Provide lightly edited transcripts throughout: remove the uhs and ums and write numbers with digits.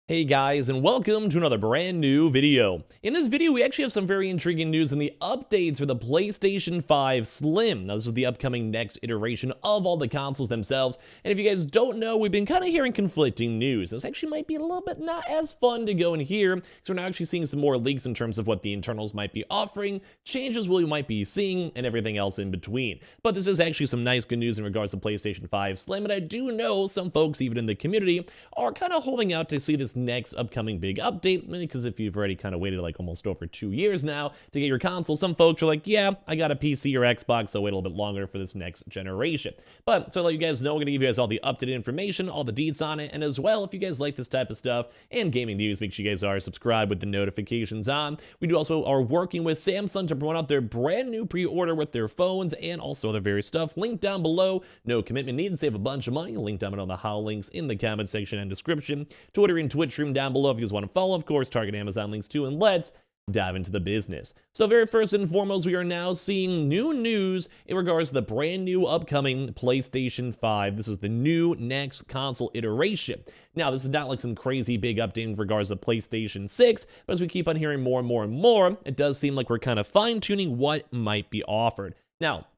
Hey guys, and welcome to another brand new video. In this video, we actually have some very intriguing news in the updates for the PlayStation 5 Slim. Now, this is the upcoming next iteration of all the consoles themselves, and if you guys don't know, we've been kind of hearing conflicting news. This actually might be a little bit not as fun to go in here, because we're now actually seeing some more leaks in terms of what the internals might be offering, changes we might be seeing, and everything else in between. But this is actually some nice good news in regards to PlayStation 5 Slim, and I do know some folks, even in the community, are kind of holding out to see this next upcoming big update, because if you've already kind of waited like almost over 2 years now to get your console, some folks are like, yeah, I got a PC or Xbox, so wait a little bit longer for this next generation. But to let you guys know, we're going to give you guys all the updated information, all the deets on it, and as well, if you guys like this type of stuff and gaming news, make sure you guys are subscribed with the notifications on. We do also are working with Samsung to promote out their brand new pre-order with their phones and also other various stuff. Link down below. No commitment needed. Save a bunch of money. Link down below on the how links in the comment section and description. Twitter and Twitch stream down below if you guys want to follow. Of course, Target, Amazon links too, and let's dive into the business. So very first and foremost, we are now seeing new news in regards to the brand new upcoming PlayStation 5. This is the new next console iteration. Now, this is not like some crazy big update in regards to PlayStation 6, but as we keep on hearing more and more and more, it does seem like we're kind of fine-tuning what might be offered. Now,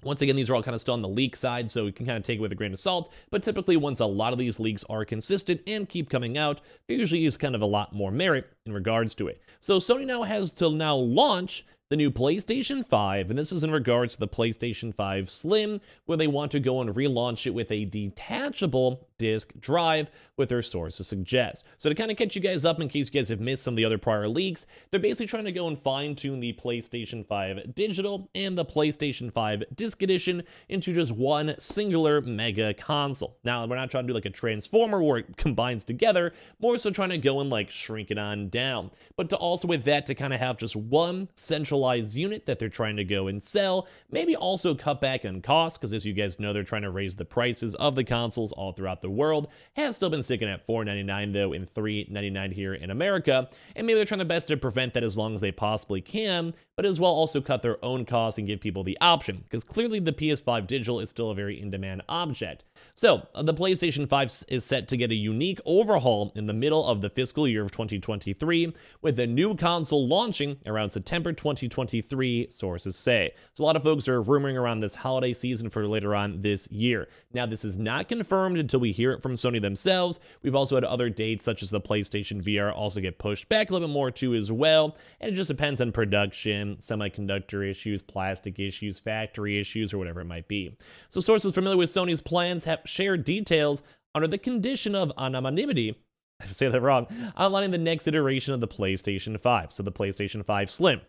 once again, these are all kind of still on the leak side, so we can kind of take it with a grain of salt, but typically once a lot of these leaks are consistent and keep coming out, there usually is kind of a lot more merit in regards to it. So Sony now has to launch the new PlayStation 5, and this is in regards to the PlayStation 5 Slim, where they want to go and relaunch it with a detachable disk drive, what their sources suggest. So to kind of catch you guys up in case you guys have missed some of the other prior leaks, they're basically trying to go and fine-tune the PlayStation 5 Digital and the PlayStation 5 Disc Edition into just one singular mega console. Now, we're not trying to do like a transformer where it combines together, more so trying to go and like shrink it on down. But to also with that, to kind of have just one centralized unit that they're trying to go and sell, maybe also cut back on costs, because as you guys know, they're trying to raise the prices of the consoles all throughout the world. Has still been sticking at $499 though, and $399 here in America, and maybe they're trying their best to prevent that as long as they possibly can, but as well also cut their own costs and give people the option, because clearly the PS5 Digital is still a very in-demand object. So, the PlayStation 5 is set to get a unique overhaul in the middle of the fiscal year of 2023, with the new console launching around September 2023, sources say. So a lot of folks are rumoring around this holiday season for later on this year. Now, this is not confirmed until we hear it from Sony themselves. We've also had other dates, such as the PlayStation VR, also get pushed back a little bit more too as well, and it just depends on production, semiconductor issues, plastic issues, factory issues, or whatever it might be. So sources familiar with Sony's plans have shared details under the condition of anonymity, I say that wrong, outlining the next iteration of the PlayStation 5, so the PlayStation 5 Slim.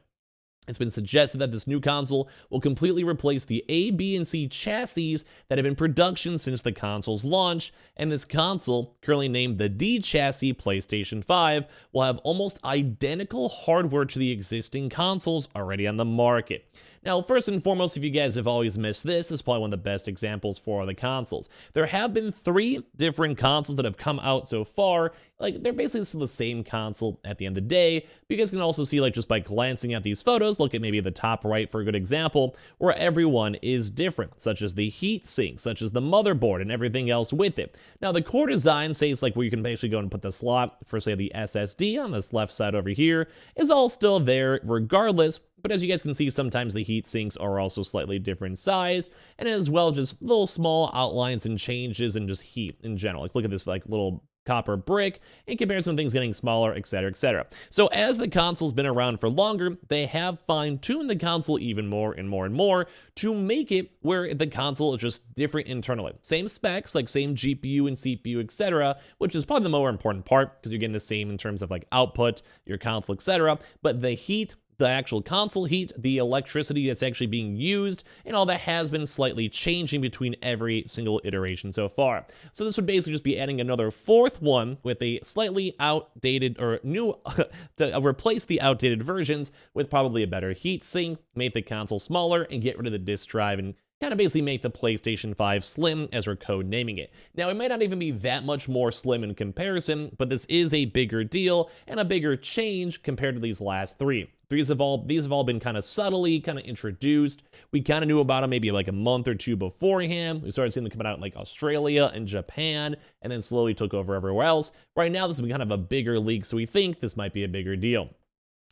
It's been suggested that this new console will completely replace the A, B, and C chassis that have been in production since the console's launch, and this console, currently named the D chassis PlayStation 5, will have almost identical hardware to the existing consoles already on the market. Now, first and foremost, if you guys have always missed this is probably one of the best examples for the consoles. There have been 3 different consoles that have come out so far. Like, they're basically still the same console at the end of the day. You guys can also see, like, just by glancing at these photos, look at maybe the top right for a good example, where everyone is different, such as the heat sink, such as the motherboard, and everything else with it. Now, the core design says, like, where you can basically go and put the slot for, say, the SSD on this left side over here, is all still there regardless. But as you guys can see, sometimes the heat sinks are also slightly different size, and as well just little small outlines and changes and just heat in general. Like, look at this like little copper brick in comparison to things getting smaller, etc., etc. So as the console's been around for longer, they have fine-tuned the console even more and more and more to make it where the console is just different internally. Same specs, like same GPU and CPU, etc., which is probably the more important part, because you're getting the same in terms of like output, your console, etc., but the heat, the actual console heat, the electricity that's actually being used, and all that has been slightly changing between every single iteration so far. So this would basically just be adding another 4th one with a slightly outdated or new to replace the outdated versions with probably a better heat sink, make the console smaller, and get rid of the disk drive and kind of basically make the PlayStation 5 Slim as we're code naming it. Now, it might not even be that much more slim in comparison, but this is a bigger deal and a bigger change compared to these last 3. These have all been kind of subtly kind of introduced. We kind of knew about them maybe like a month or two beforehand. We started seeing them coming out in like Australia and Japan, and then slowly took over everywhere else. Right now, this has been kind of a bigger leak, so we think this might be a bigger deal.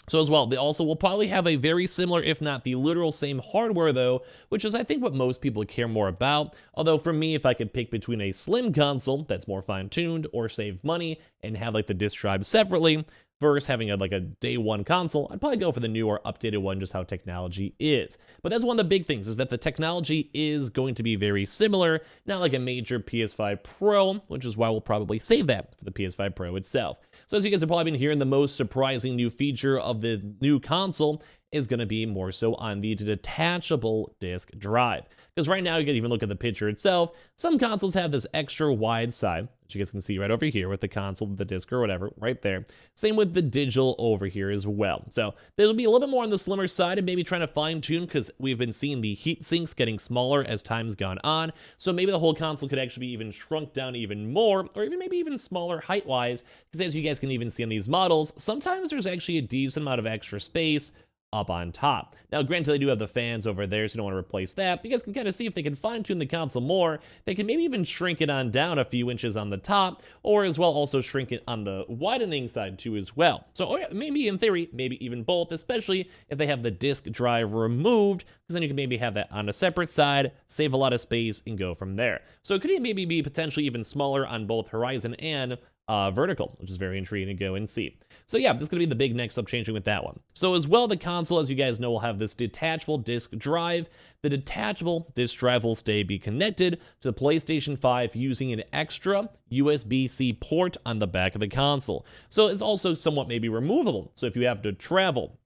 So as well, they also will probably have a very similar, if not the literal same hardware though, which is I think what most people care more about. Although for me, if I could pick between a slim console that's more fine-tuned or save money and have like the disk drive separately versus having like a day one console, I'd probably go for the newer updated one, just how technology is. But that's one of the big things, is that the technology is going to be very similar, not like a major PS5 Pro, which is why we'll probably save that for the PS5 Pro itself. So as you guys have probably been hearing, the most surprising new feature of the new console is going to be more so on the detachable disk drive. Because right now, you can even look at the picture itself. Some consoles have this extra wide side, which you guys can see right over here with the console, the disc or whatever, right there. Same with the digital over here as well. So there'll be a little bit more on the slimmer side and maybe trying to fine tune, because we've been seeing the heat sinks getting smaller as time's gone on. So maybe the whole console could actually be even shrunk down even more, or even maybe even smaller height-wise, because as you guys can even see on these models, sometimes there's actually a decent amount of extra space up on top. Now, granted, they do have the fans over there, so you don't want to replace that. You guys can kind of see if they can fine-tune the console more. They can maybe even shrink it on down a few inches on the top, or as well also shrink it on the widening side too as well. So maybe in theory, maybe even both, especially if they have the disk drive removed, because then you can maybe have that on a separate side, save a lot of space, and go from there. So it could maybe be potentially even smaller on both horizon and vertical, which is very intriguing to go and see. So yeah, this is going to be the big next up changing with that one. So as well, the console, as you guys know, will have this detachable disk drive. The detachable disk drive will be connected to the PlayStation 5 using an extra USB-C port on the back of the console. So it's also somewhat maybe removable. So if you have to travel,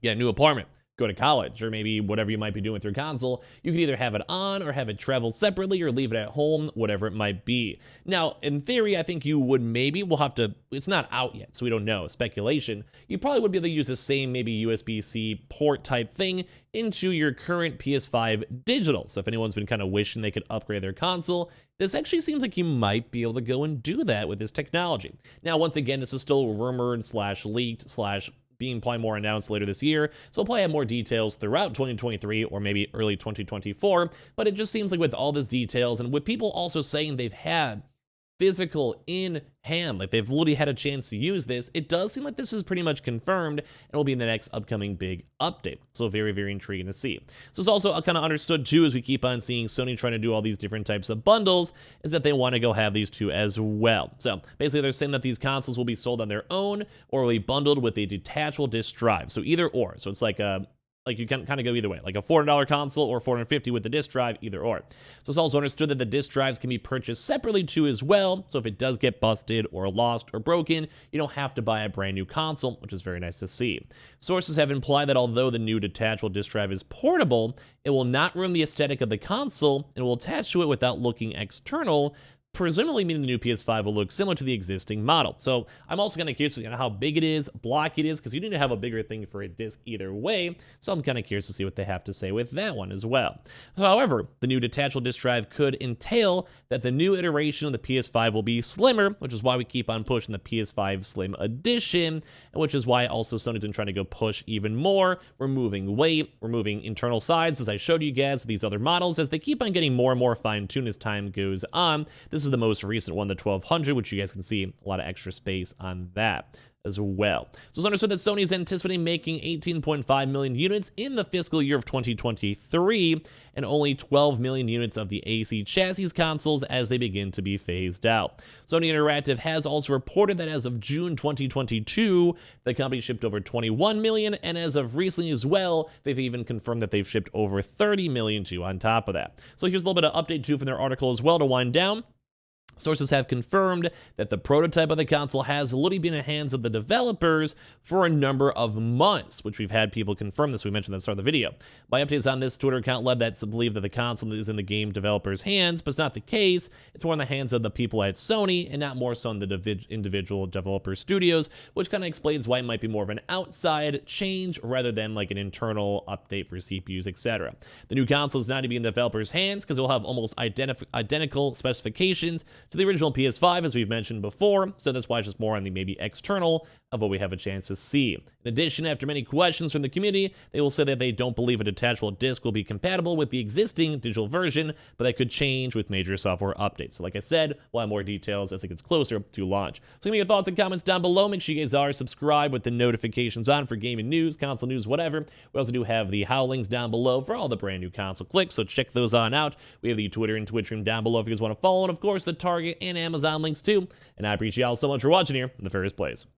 get a new apartment, go to college, or maybe whatever you might be doing with your console, you can either have it on or have it travel separately or leave it at home, whatever it might be. Now, in theory, I think you would we'll have to, it's not out yet, so we don't know, speculation. You probably would be able to use the same maybe USB-C port type thing into your current PS5 Digital. So if anyone's been kind of wishing they could upgrade their console, this actually seems like you might be able to go and do that with this technology. Now, once again, this is still rumored / leaked / being probably more announced later this year, so we'll probably have more details throughout 2023 or maybe early 2024, but it just seems like with all these details and with people also saying they've had physical in hand, like they've literally had a chance to use this, it does seem like this is pretty much confirmed and will be in the next upcoming big update. So very, very intriguing to see. So it's also kind of understood too, as we keep on seeing Sony trying to do all these different types of bundles, is that they want to go have these two as well. So basically they're saying that these consoles will be sold on their own or will be bundled with a detachable disk drive. So either or. So it's like you can kind of go either way, like a $400 console or $450 with the disk drive, either or. So it's also understood that the disk drives can be purchased separately too as well. So if it does get busted or lost or broken, you don't have to buy a brand new console, which is very nice to see. Sources have implied that although the new detachable disk drive is portable, it will not ruin the aesthetic of the console and will attach to it without looking external, presumably meaning the new PS5 will look similar to the existing model. So I'm also kind of curious to see how big it is, blocky it is, because you need to have a bigger thing for a disc either way. So I'm kind of curious to see what they have to say with that one as well. So however, the new detachable disk drive could entail that the new iteration of the PS5 will be slimmer, which is why we keep on pushing the PS5 Slim Edition, and which is why also Sony's been trying to go push even more, removing weight, removing internal sides, as I showed you guys with these other models, as they keep on getting more and more fine-tuned as time goes on. This is the most recent one, the 1200, which you guys can see a lot of extra space on that as well. So it's understood that Sony is anticipating making 18.5 million units in the fiscal year of 2023 and only 12 million units of the AC chassis consoles as they begin to be phased out. Sony Interactive has also reported that as of June 2022, the company shipped over 21 million, and as of recently as well, they've even confirmed that they've shipped over 30 million too on top of that. So here's a little bit of update too from their article as well to wind down. Sources have confirmed that the prototype of the console has literally been in the hands of the developers for a number of months, which we've had people confirm this. We mentioned at the start of the video. My updates on this Twitter account led that to believe that the console is in the game developers' hands, but it's not the case. It's more in the hands of the people at Sony and not more so in the individual developer studios, which kind of explains why it might be more of an outside change rather than like an internal update for CPUs, etc. The new console is not to be in the developers' hands because it will have almost identical specifications to the original PS5, as we've mentioned before, so that's why it's just more on the maybe external of what we have a chance to see. In addition, after many questions from the community, they will say that they don't believe a detachable disc will be compatible with the existing digital version, but that could change with major software updates. So like I said, we'll have more details as it gets closer to launch. So give me your thoughts and comments down below. Make sure you guys are subscribed with the notifications on for gaming news, console news, whatever. We also do have the howlings down below for all the brand new console clicks, so check those on out. We have the Twitter and Twitch room down below if you guys want to follow, and of course the Target and Amazon links too. And I appreciate y'all so much for watching here in the first place.